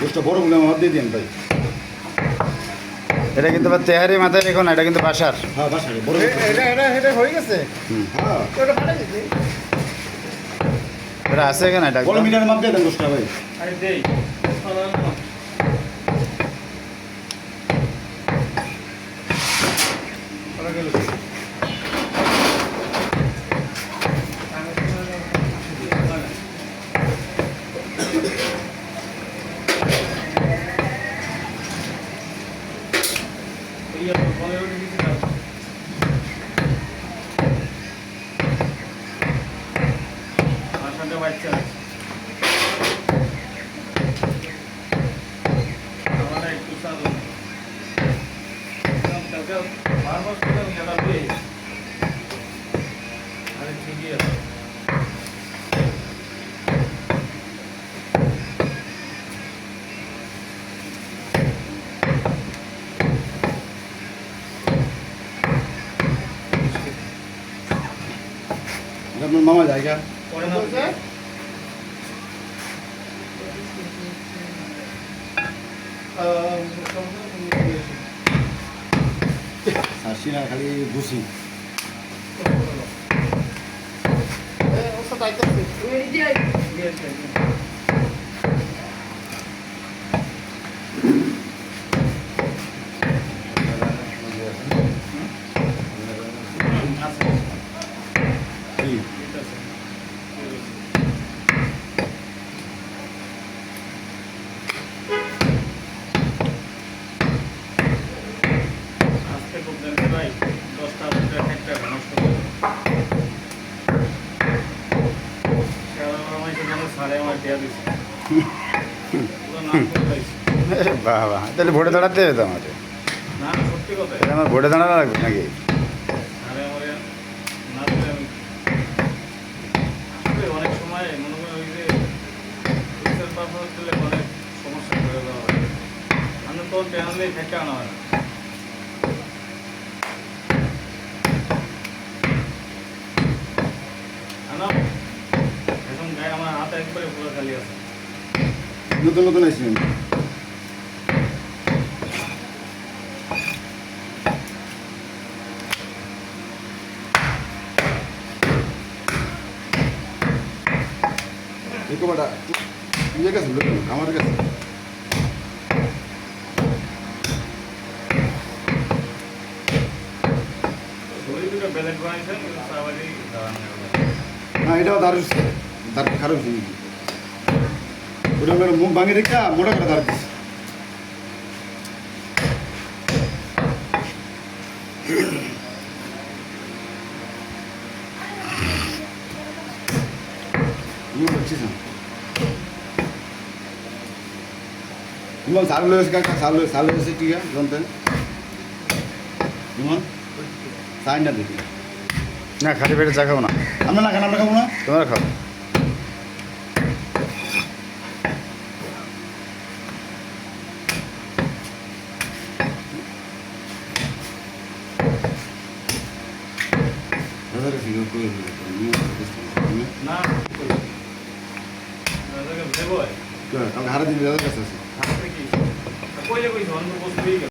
গোষ্ঠটা বড় বলে আমার দিয়ে দিন ভাই। এটা কিন্তু আবার তেহারি মাথায় রেখো না, এটা কিন্তু বাসার। হ্যাঁ বাসা বড় এটা হয়ে গেছে। হ্যাঁ ওটা ফাটাই দিছি। এটা আছে কেন এটা বড় মিটারের মাপ দিয়ে দেন গোষ্ঠটা ভাই। আরে দেই। ওরা গেল। ইয়া বলে ওটা দিছি না। আসাতে বাচ্চা আছে। আমাদের একটু সাদা। কালকে বারবার করে গেলা দিয়ে। আরে ঠিকই আছে। আপনার মামা জায়গা পরে না স্যার আসি না খালি বুঝি আজকে খুব দেখতে ভাই 10টা একটা নষ্ট করে সারা আমার জন্য সাড়ে আমার দেয়া দিছে পুরো নাম করে পাইছি বাহ বাহ, তাহলে ভোটে দাঁড়াতে হবে তো আমাদের। না সত্যি কথা তাহলে আমার ভোটে দাঁড়ানো লাগবে নাকি? আরে আমার না দিলে আমি আসলে অনেক সময় মনে করি ওই যে রিসার্চ পারপাস দিলে অনেক সমস্যা করে দেওয়া হয় আমি তো ট্যানলেই থেকে আনা হয় না আনা এখন গায়ে আমার হাত একবারে পুরো খালি আছে নতুন নতুন আসছেন কটা ইয়ে গেছে আমার কাছে শরীর দুটো ব্যালেট বানাইছেন কিন্তু সাবারি দাঁড়ানো না এটাও দারুণ দারুণ খারাপ জিনিস ওটা আমার মুখ ভাঙে রেখা মোটা করে দাঁড় দিচ্ছে করছিস না ইমন সাল হয়েছে কাকা সাল হয়েছে ঠিক আছে জানতে ইমন সাইন না দেখি না, খালি পেটে চা খাবো না, আমরা না খান আমরা খাবো না তোমরা খাও। দাদার কাছে গিয়ে কই না দাদাকে ভেবো কালকে হারা দিন দাদার কাছে আছে হাতে কি কইলে কইছো অন্য বস্তু